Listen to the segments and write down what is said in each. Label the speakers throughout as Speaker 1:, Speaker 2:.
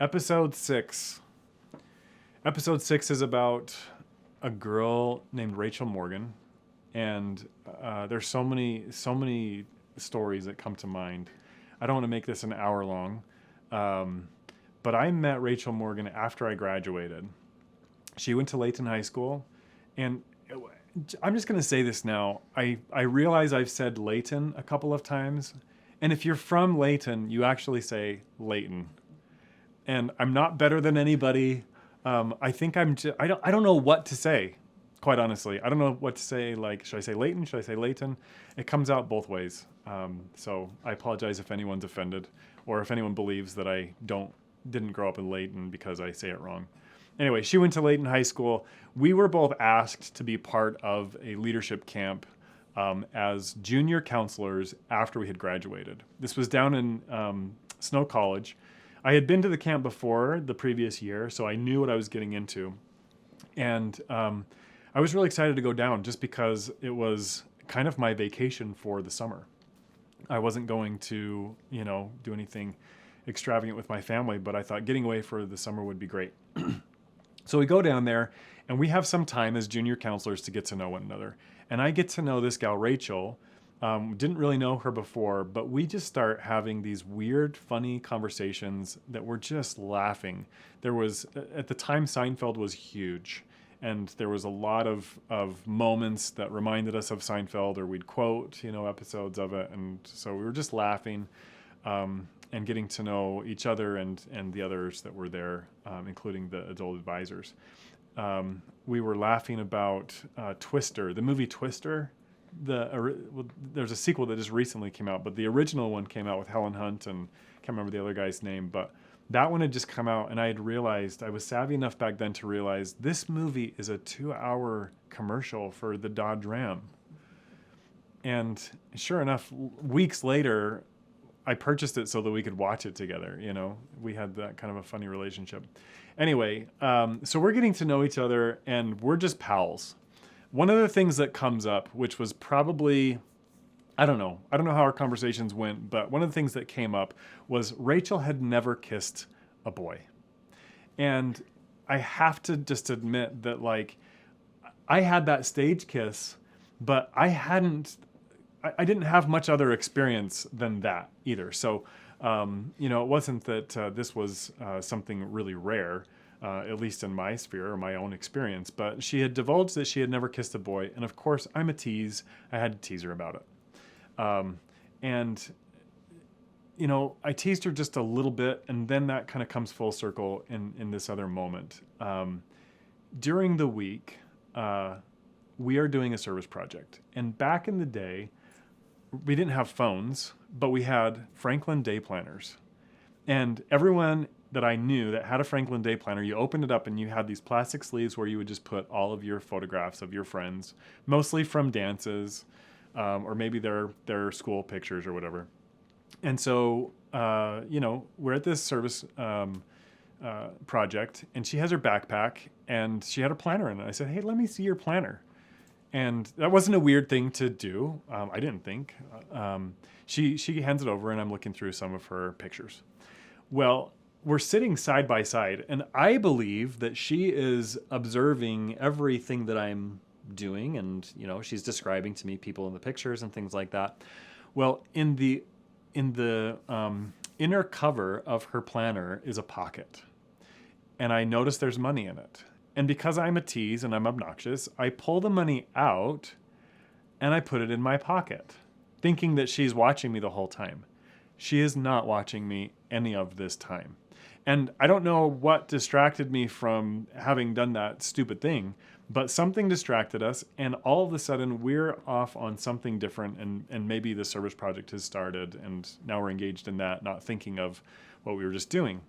Speaker 1: Episode 6. Episode 6 is about a girl named Rachel Morgan, and there's so many stories that come to mind. I don't want to make this an hour long, but I met Rachel Morgan after I graduated. She went to Layton High School, and I'm just going to say this now. I realize I've said Layton a couple of times, and if you're from Layton, you actually say Layton. And I'm not better than anybody. I think I don't know what to say, quite honestly. I don't know what to say. Like, should I say Layton? Should I say Layton? It comes out both ways. So I apologize if anyone's offended, or if anyone believes that I didn't grow up in Layton because I say it wrong. Anyway, she went to Layton High School. We were both asked to be part of a leadership camp as junior counselors after we had graduated. This was down in Snow College. I had been to the camp before the previous year, so I knew what I was getting into. And I was really excited to go down just because it was kind of my vacation for the summer. I wasn't going to, do anything extravagant with my family, but I thought getting away for the summer would be great. So we go down there, and we have some time as junior counselors to get to know one another. And I get to know this gal, Rachel. Didn't really know her before, but we just start having these weird, funny conversations that we're just laughing. There was, at the time, Seinfeld was huge. And there was a lot of moments that reminded us of Seinfeld, or we'd quote, episodes of it. And so we were just laughing and getting to know each other and the others that were there, including the adult advisors. We were laughing about Twister, the movie Twister. There's a sequel that just recently came out, but the original one came out with Helen Hunt, and I can't remember the other guy's name, but that one had just come out, and I had realized, I was savvy enough back then to realize this movie is a 2-hour commercial for the Dodge Ram. And sure enough, weeks later, I purchased it so that we could watch it together. We had that kind of a funny relationship. Anyway, so we're getting to know each other, and we're just pals. One of the things that comes up, which was probably, I don't know how our conversations went, but one of the things that came up was Rachel had never kissed a boy. And I have to just admit that, I had that stage kiss, but I didn't have much other experience than that either. So, it wasn't that this was something really rare, at least in my sphere or my own experience. But she had divulged that she had never kissed a boy. And of course, I'm a tease. I had to tease her about it. I teased her just a little bit. And then that kind of comes full circle in this other moment. During the week, we are doing a service project. And back in the day, we didn't have phones, but we had Franklin Day Planners. And everyone that I knew that had a Franklin Day Planner, you opened it up and you had these plastic sleeves where you would just put all of your photographs of your friends, mostly from dances, or maybe their school pictures or whatever. And so, we're at this service project, and she has her backpack, and she had her planner in it. I said, "Hey, let me see your planner." And that wasn't a weird thing to do. I didn't think. She hands it over, and I'm looking through some of her pictures. Well, we're sitting side by side, and I believe that she is observing everything that I'm doing, and she's describing to me people in the pictures and things like that. Well, in the inner cover of her planner is a pocket, and I notice there's money in it. And because I'm a tease and I'm obnoxious, I pull the money out and I put it in my pocket, thinking that she's watching me the whole time. She is not watching me any of this time. And I don't know what distracted me from having done that stupid thing, but something distracted us, and all of a sudden we're off on something different, and maybe the service project has started, and now we're engaged in that, not thinking of what we were just doing.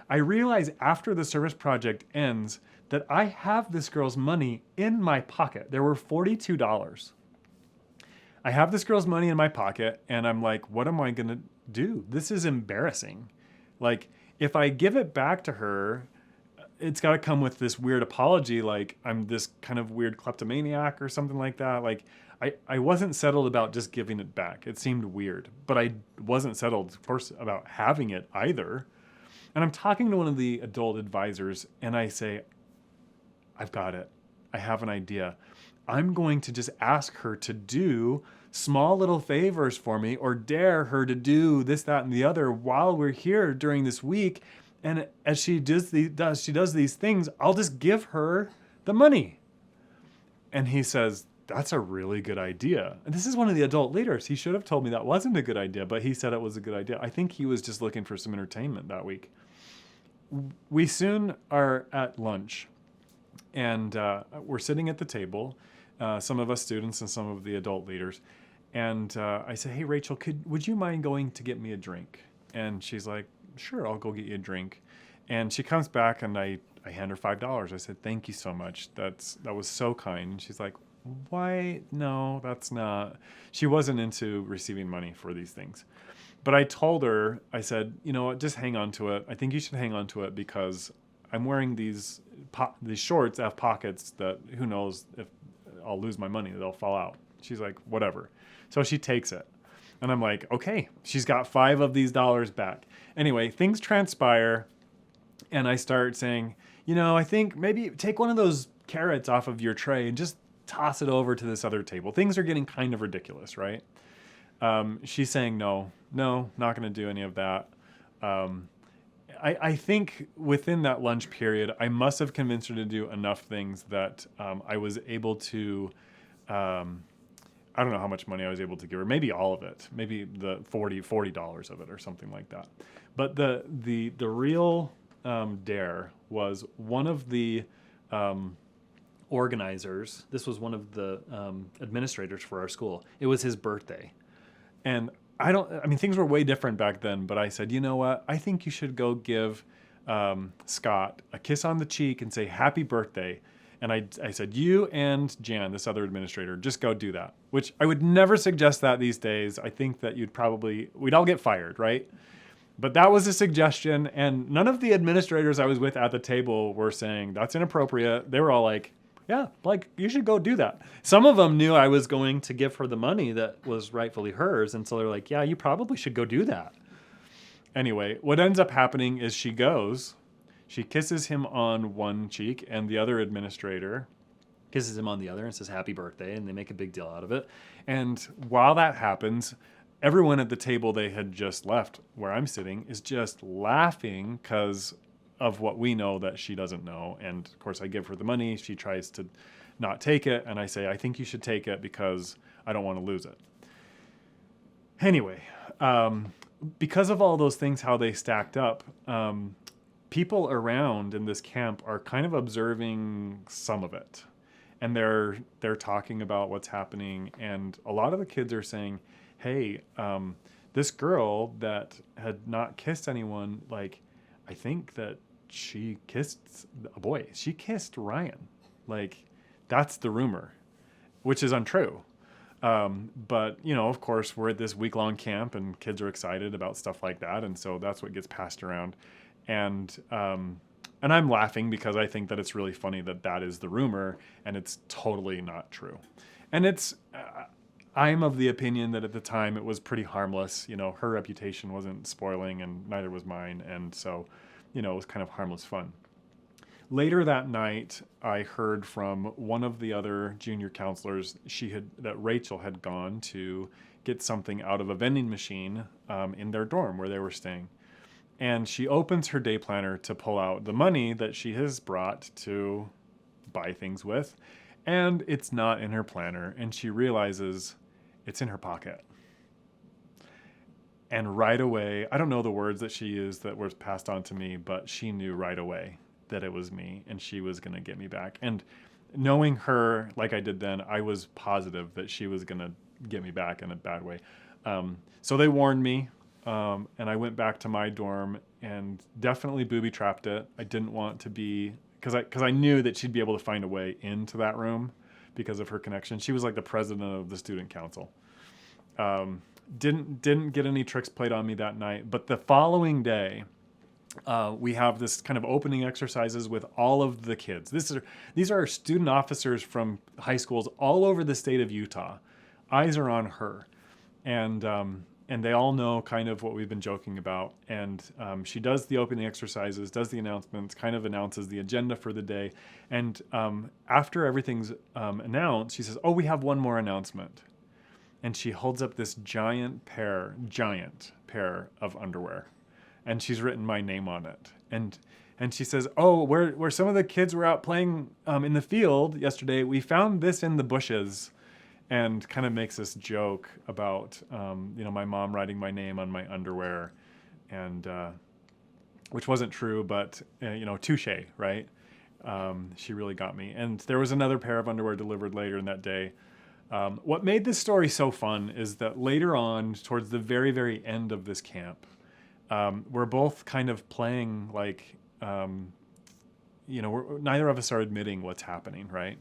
Speaker 1: I realize after the service project ends that I have this girl's money in my pocket. There were $42. I have this girl's money in my pocket, and I'm like, what am I going to do? This is embarrassing. If I give it back to her, it's got to come with this weird apology, like I'm this kind of weird kleptomaniac or something like that. I wasn't settled about just giving it back. It seemed weird, but I wasn't settled, of course, about having it either. And I'm talking to one of the adult advisors, and I say, I've got it. I have an idea. I'm going to just ask her to do small little favors for me, or dare her to do this, that, and the other while we're here during this week. And as she does these things, I'll just give her the money. And he says, that's a really good idea. And this is one of the adult leaders. He should have told me that wasn't a good idea, but he said it was a good idea. I think he was just looking for some entertainment that week. We soon are at lunch, and we're sitting at the table, some of us students and some of the adult leaders. And I say, hey, Rachel, would you mind going to get me a drink? And she's like, sure, I'll go get you a drink. And she comes back, and I hand her $5. I said, thank you so much. That was so kind. And she's like, why? No, that's not. She wasn't into receiving money for these things. But I told her, I said, you know what, just hang on to it. I think you should hang on to it because I'm wearing these shorts have pockets that who knows if I'll lose my money, they'll fall out. She's like, whatever. So she takes it. And I'm like, okay, she's got 5 of these dollars back. Anyway, things transpire, and I start saying, you know, I think maybe take one of those carrots off of your tray and just toss it over to this other table. Things are getting kind of ridiculous, right? She's saying, no, not going to do any of that. I think within that lunch period, I must have convinced her to do enough things that I was able to, I don't know how much money I was able to give her, maybe all of it, maybe the $40 of it or something like that. But the real dare was one of the organizers. This was one of the administrators for our school. It was his birthday. And I mean, things were way different back then, but I said, you know what? I think you should go give Scott a kiss on the cheek and say, happy birthday. And I said, you and Jan, this other administrator, just go do that, which I would never suggest that these days. I think that we'd all get fired, right? But that was a suggestion. And none of the administrators I was with at the table were saying that's inappropriate. They were all like, yeah, like you should go do that. Some of them knew I was going to give her the money that was rightfully hers. And so they're like, yeah, you probably should go do that. Anyway, what ends up happening is she kisses him on one cheek, and the other administrator kisses him on the other and says, happy birthday. And they make a big deal out of it. And while that happens, everyone at the table they had just left where I'm sitting is just laughing because of what we know that she doesn't know. And of course I give her the money. She tries to not take it. And I say, I think you should take it because I don't want to lose it. Anyway, because of all those things, how they stacked up, people around in this camp are kind of observing some of it. And they're talking about what's happening. And a lot of the kids are saying, hey, this girl that had not kissed anyone, like, I think that she kissed a boy. She kissed Ryan. Like, that's the rumor, which is untrue. But, you know, of course, we're at this week-long camp and kids are excited about stuff like that. And so that's what gets passed around. And I'm laughing because I think that it's really funny that that is the rumor and it's totally not true. And I'm of the opinion that at the time it was pretty harmless. You know, her reputation wasn't spoiling and neither was mine. And so, you know, it was kind of harmless fun. Later that night, I heard from one of the other junior counselors that Rachel had gone to get something out of a vending machine in their dorm where they were staying. And she opens her day planner to pull out the money that she has brought to buy things with. And it's not in her planner. And she realizes it's in her pocket. And right away, I don't know the words that she used that were passed on to me, but she knew right away that it was me and she was going to get me back. And knowing her like I did then, I was positive that she was going to get me back in a bad way. So they warned me. And I went back to my dorm and definitely booby-trapped it. I didn't want to be, because I knew that she'd be able to find a way into that room because of her connection. She was like the president of the student council. Didn't get any tricks played on me that night. But the following day, we have this kind of opening exercises with all of the kids. These are student officers from high schools all over the state of Utah. Eyes are on her. And and they all know kind of what we've been joking about. And she does the opening exercises, does the announcements, kind of announces the agenda for the day. And after everything's announced, she says, "Oh, we have one more announcement." And she holds up this giant pair of underwear, and she's written my name on it. And she says, "Oh, where some of the kids were out playing in the field yesterday, we found this in the bushes." And kind of makes this joke about, my mom writing my name on my underwear, and which wasn't true, but, touche, right? She really got me. And there was another pair of underwear delivered later in that day. What made this story so fun is that later on, towards the very, very end of this camp, we're both kind of playing like, neither of us are admitting what's happening, right?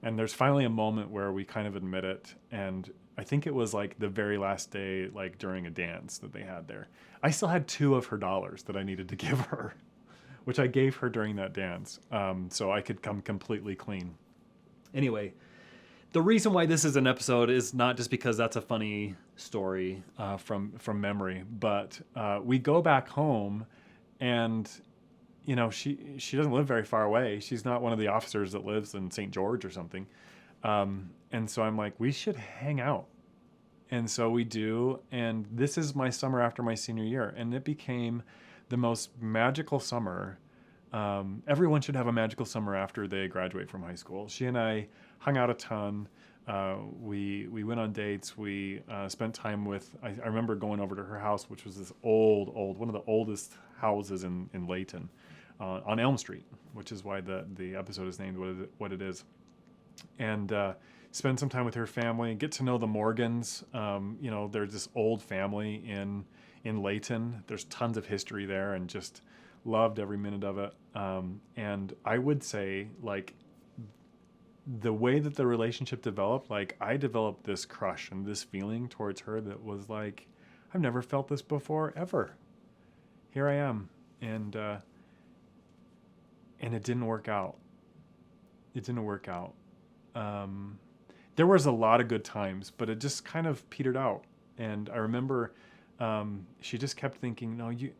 Speaker 1: And there's finally a moment where we kind of admit it. And I think it was like the very last day, like during a dance that they had there. I still had $2 of her dollars that I needed to give her, which I gave her during that dance. So I could come completely clean. Anyway, the reason why this is an episode is not just because that's a funny story from memory, but we go back home, and she doesn't live very far away. She's not one of the officers that lives in St. George or something. And so I'm like, we should hang out. And so we do. And this is my summer after my senior year. And it became the most magical summer. Everyone should have a magical summer after they graduate from high school. She and I hung out a ton. We went on dates. We spent time with, I remember going over to her house, which was this old, one of the oldest houses in Layton. On Elm Street, which is why the episode is named what it is. And spend some time with her family, get to know the Morgans. They're this old family in Layton. There's tons of history there, and just loved every minute of it. And I would say, like, the way that the relationship developed, like, I developed this crush and this feeling towards her that was like, I've never felt this before, ever. Here I am. And it didn't work out. There was a lot of good times, but it just kind of petered out. And I remember she just kept thinking, "No, you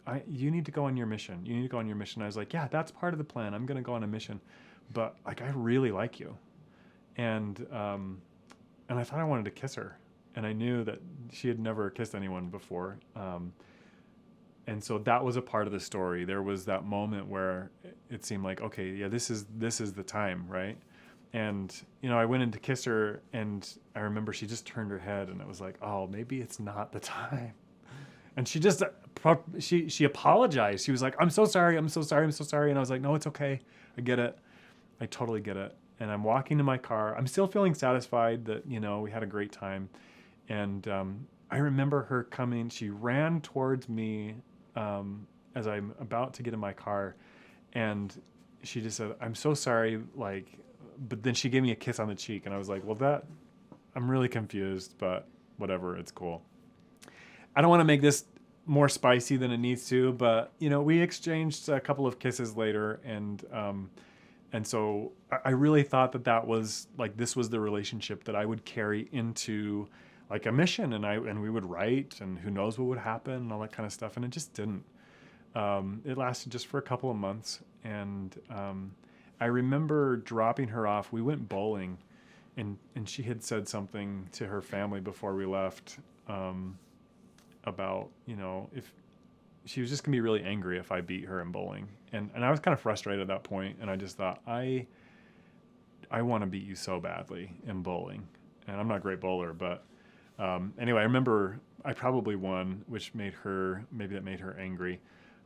Speaker 1: need to go on your mission. You need to go on your mission." I was like, "Yeah, that's part of the plan. I'm going to go on a mission, but like, I really like you." And I thought I wanted to kiss her, and I knew that she had never kissed anyone before. And so that was a part of the story. There was that moment where it seemed like, okay, yeah, this is the time, right? And, I went in to kiss her, and I remember she just turned her head, and it was like, oh, maybe it's not the time. And she just, she apologized. She was like, I'm so sorry. And I was like, no, it's okay. I get it. I totally get it. And I'm walking to my car. I'm still feeling satisfied that, we had a great time. And I remember her coming. She ran towards me as I'm about to get in my car, and she just said, "I'm so sorry," but then she gave me a kiss on the cheek, and I was like, well, I'm really confused, but whatever, it's cool. I don't want to make this more spicy than it needs to, but we exchanged a couple of kisses later, and so I really thought that was like, this was the relationship that I would carry into like a mission, and we would write, and who knows what would happen and all that kind of stuff. And it just didn't. It lasted just for a couple of months. And I remember dropping her off. We went bowling, and she had said something to her family before we left about, if she was just gonna be really angry if I beat her in bowling. And I was kind of frustrated at that point, and I just thought, I want to beat you so badly in bowling. And I'm not a great bowler, but anyway, I remember I probably won, which made her angry.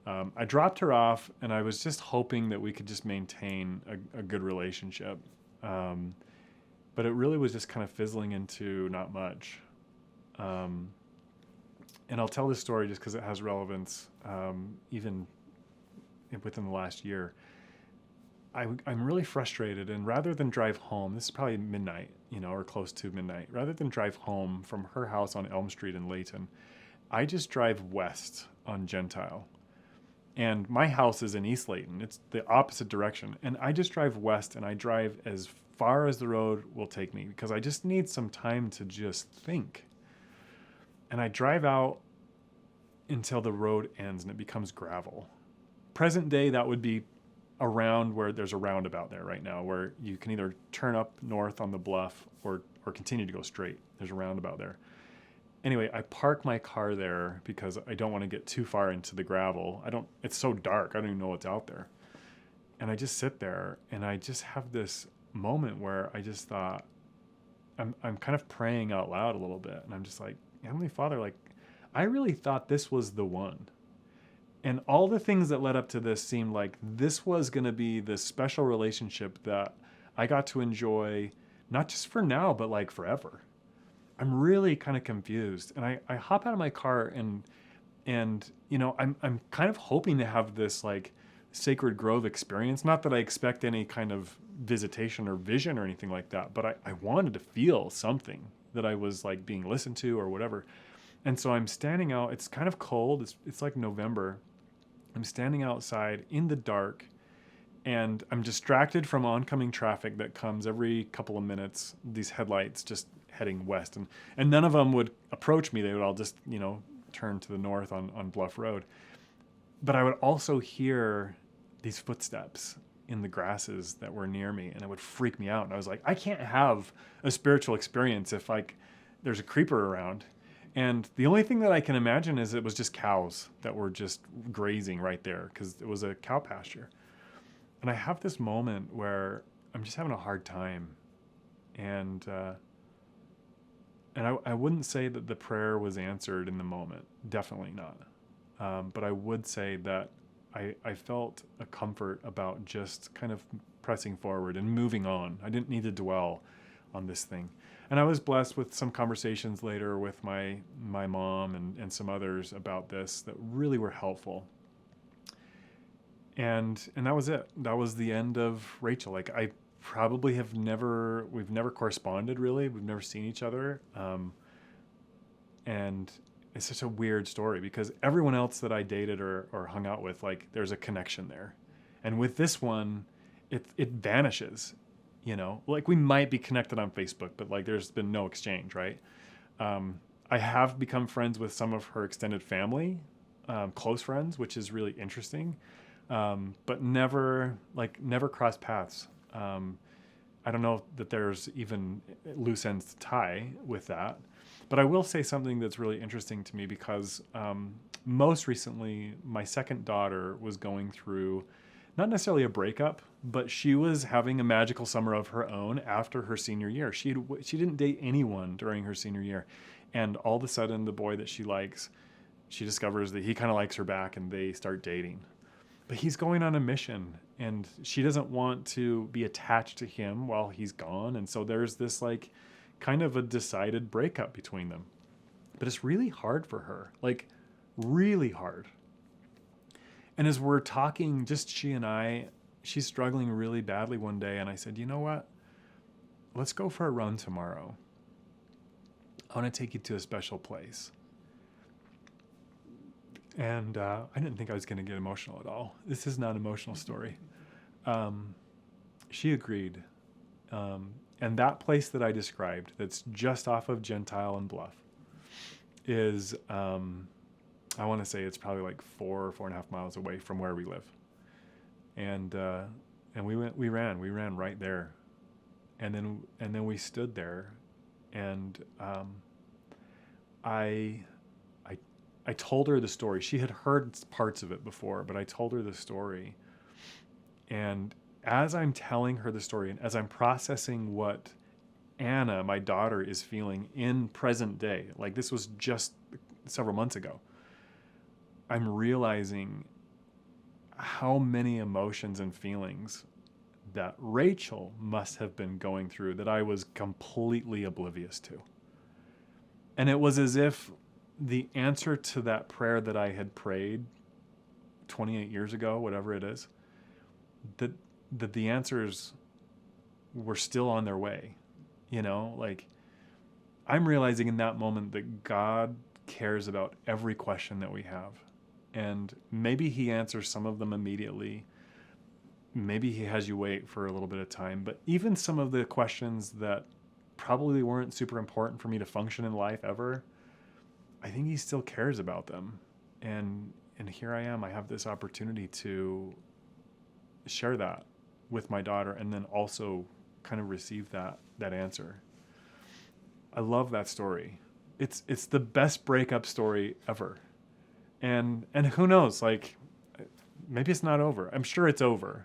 Speaker 1: I dropped her off, and I was just hoping that we could just maintain a good relationship. But it really was just kind of fizzling into not much. And I'll tell this story just because it has relevance, even within the last year. I'm really frustrated, and rather than drive home, this is probably midnight, or close to midnight, rather than drive home from her house on Elm Street in Layton, I just drive west on Gentile. And my house is in East Layton. It's the opposite direction. And I just drive west, and I drive as far as the road will take me, because I just need some time to just think. And I drive out until the road ends and it becomes gravel. Present day, that would be around where there's a roundabout there right now where you can either turn up north on the bluff or continue to go straight. There's a roundabout there. Anyway, I park my car there because I don't want to get too far into the gravel. It's so dark. I don't even know what's out there. And I just sit there and I just have this moment where I just thought, I'm kind of praying out loud a little bit. And I'm just like, Heavenly Father, like, I really thought this was the one. And all the things that led up to this seemed like this was going to be this special relationship that I got to enjoy, not just for now, but like forever. I'm really kind of confused. And I hop out of my car and I'm kind of hoping to have this like Sacred Grove experience. Not that I expect any kind of visitation or vision or anything like that, but I wanted to feel something that I was like being listened to or whatever. And so I'm standing out. It's kind of cold. It's like November. I'm standing outside in the dark and I'm distracted from oncoming traffic that comes every couple of minutes. These headlights just heading west and none of them would approach me. They would all just, turn to the north on Bluff Road. But I would also hear these footsteps in the grasses that were near me and it would freak me out. And I was like, I can't have a spiritual experience if like there's a creeper around. And the only thing that I can imagine is it was just cows that were just grazing right there because it was a cow pasture. And I have this moment where I'm just having a hard time. And I wouldn't say that the prayer was answered in the moment. Definitely not. But I would say that I felt a comfort about just kind of pressing forward and moving on. I didn't need to dwell on this thing. And I was blessed with some conversations later with my mom and some others about this that really were helpful. And that was it. That was the end of Rachel. Like I probably we've never corresponded really. We've never seen each other. And it's such a weird story because everyone else that I dated or hung out with, like there's a connection there. And with this one, it vanishes, like we might be connected on Facebook, but like there's been no exchange, right? I have become friends with some of her extended family, close friends, which is really interesting. But never crossed paths. I don't know that there's even loose ends to tie with that. But I will say something that's really interesting to me because most recently, my second daughter was going through not necessarily a breakup, but she was having a magical summer of her own after her senior year. She didn't date anyone during her senior year. And all of a sudden, the boy that she likes, she discovers that he kind of likes her back and they start dating. But he's going on a mission and she doesn't want to be attached to him while he's gone. And so there's this like kind of a decided breakup between them. But it's really hard for her, like really hard. And as we're talking, just she and I, she's struggling really badly one day. And I said, you know what? Let's go for a run tomorrow. I want to take you to a special place. And I didn't think I was going to get emotional at all. This is not an emotional story. She agreed. And that place that I described, that's just off of Gentile and Bluff, is, I want to say it's probably like 4.5 miles away from where we live. And we ran right there. And then we stood there and, I told her the story. She had heard parts of it before, but I told her the story. And as I'm telling her the story and as I'm processing what Anna, my daughter, is feeling in present day, like this was just several months ago, I'm realizing how many emotions and feelings that Rachel must have been going through that I was completely oblivious to. And it was as if the answer to that prayer that I had prayed 28 years ago, whatever it is, that the answers were still on their way. Like I'm realizing in that moment that God cares about every question that we have. And maybe he answers some of them immediately. Maybe he has you wait for a little bit of time. But even some of the questions that probably weren't super important for me to function in life ever, I think he still cares about them. And here I am. I have this opportunity to share that with my daughter, and then also kind of receive that answer. I love that story. It's the best breakup story ever. And who knows, like, maybe it's not over. I'm sure it's over.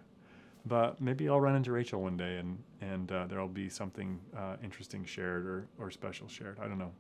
Speaker 1: But maybe I'll run into Rachel one day, and there'll be something interesting shared or special shared. I don't know.